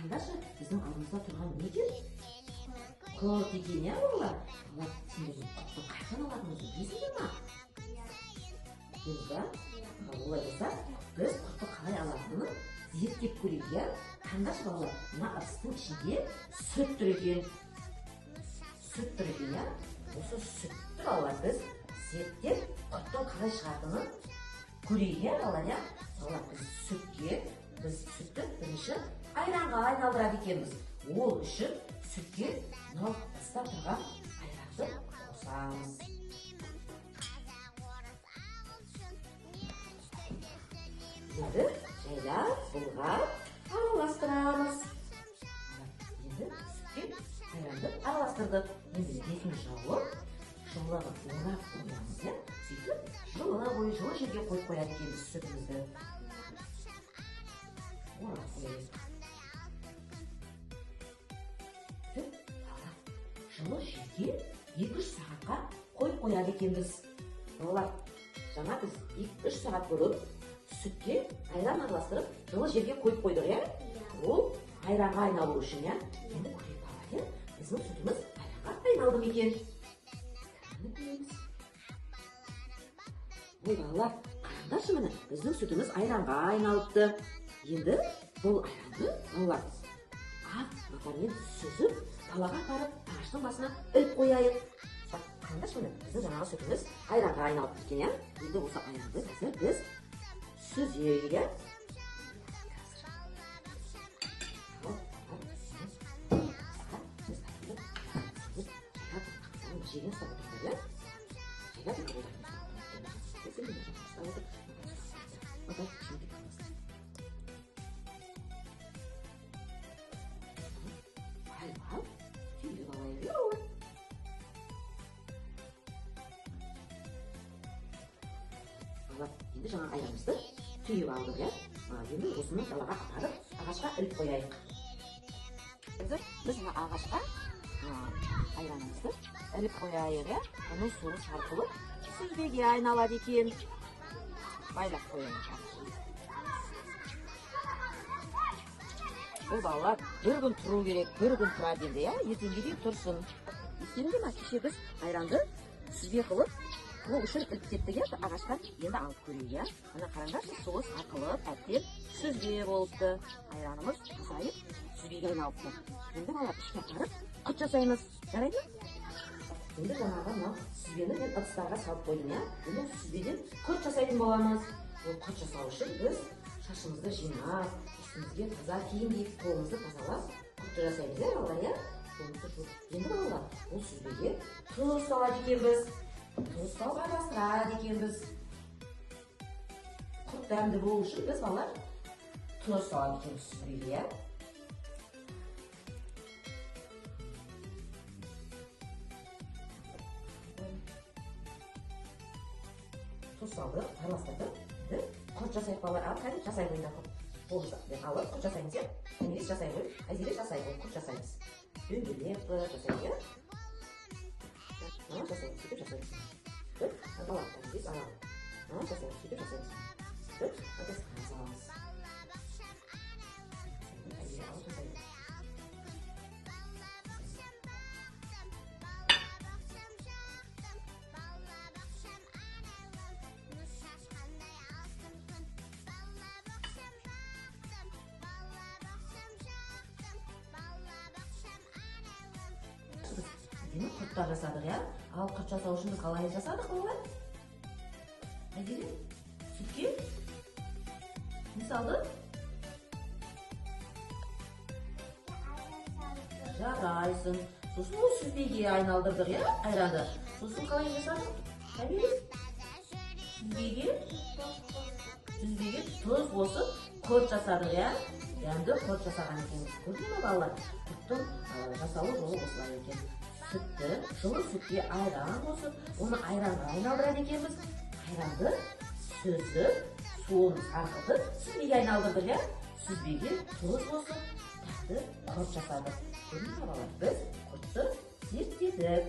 қараңдаршы, біздің алдымызда тұрған не екен? Құрт екен, иә балалар? Балалар, сендердің құртты қайдан алатынымызды білесіңдер ма? Білесіз ба? Олай болса, біз құртты қалай алатынын зерттеп көрейік, иә? Қараңдаршы балалар, мына ыдыстың ішінде сүт тұр екен. Сүт тұр екен, иә? Осы сүтті балалар біз зерттеп құрттың қалай шығатынын көрейік, иә балалар, иә? Балалар, біз сүтті бірінші айранға айналдырады екенбіз. Ол үшін сүтке мынау ыдыста тұрған айранды қосамыз. Енді жайлап бұлғап араластырамыз. Енді сүтке айранды араластырдық. Енді бетін жауып, жылығы орап қоямыз, иә? Сөйтіп, жылы бойы жылы жерге қойып қояды екенбіз сүтімізді. Орап қояйық. Жылы жерге 2-3 сағатқа қойып қояды екенбіз. Балалар, жаңа біз 2-3 сағат болып сүтке айран араластырып, жылы жерге қойып қойдық, иә? Ол айранға айналу үшін, иә? Енді көрейік балалар, иә? Біздің сүтіміз айранға айналды ма екен? Ой балалар, қараңдаршы міне, біздің сүтіміз айранға айналыпты. Енді бұл айранды балалар ақ матамен сүзіп, далаға апарып, ағаштың басына іліп қояйық. Қараңдаршы міне, біздің жаңағы сүтіміз айранға айналып кеткен, иә? Енді осы айранды қазір біз сүзейік, иә? Жеген ұстап отырғандар, иә? Жайлап отырғандар. Енді жаңа айранымызды түйіп алдық, иә? Енді осыны далаға апарып, ағашқа іліп қояйық. Біз мына ағашқа айранымызды іліп қояйық, иә? Оның суы сарқылып, сүзбеге айналады екен. Байлап қояйық. Бұл балалар бір күн тұру керек, бір күн тұрады енді, иә? Ертеңге дейін тұрсын. Естеріңде ме, кеше біз айранды сүзбе қылып, бұл үшін іліп кеттік, иә? Ағашқа енді алып көрейік, иә? Ана қараңдаршы, суы сарқылып, әбден сүзбе болыпты. Айранымыз азайып, сүзбеге айналыпты. Енді балалар ішке апарып, құрт жасаймыз. Жарайды ма? Енді жаңағы мынау сүзбені мен ыдыстарға салып қойдым, иә? Енді сүзбеден құрт жасайтын боламыз. Ол құрт жасау үшін біз шашымызды жинап, үстімізге таза киім киіп, қолымызды тазалап, құртты жасаймыз, иә балалар, иә? Енді балалар, бұл сүзбеге тұз салады екенбіз. Тұз салып араластырады екенбіз. Құрт дәмді болу үшін біз балалар тұз салады екенбіз сүзбеге, иә? Тұз салды, араластырды. Құрт жасайық балалар, ал кәдімгі жасай қойында құрт алып, құрт жасаймыз, иә? Әнелес жасай қой, әзелес жасай қой, құрт жасаймыз. Дөңгелеп жасайық, иә? Жасаймыз, сөйтіп жасаймыз. Балалар, әнелес алалым. Жасаймыз, сөйтіп жасаймыз. Ыдысқа саламыз. Әзеле алып жасаймыз. Құрттар жасадық, иә? Ал құрт жасау үшін біз қалай жасадық, балалар? Әзеле, сүтке не салды? Жарайсың. Сосын ол сүзбеге айналдырдық, иә? Айранды. Сосын қалай жасадық? Әбеле, сүзбеге тұз қосып құрт жасадық, иә? Дәмді құрт жасаған екенбіз. Көрдіңіз бе, балалар? Құрттың жасалу жолы осылай екен. Сүтті, жылы сүтке айран қосып, оны айранға айналдырады екенбіз. Айранды сүзіп, суын сарқытып, сүзбеге айналдырдық, иә? Сүзбеге тұз қосып, тәтті құрт жасадық. Көрдіңіз бе, балалар? Біз құртты зерттедік.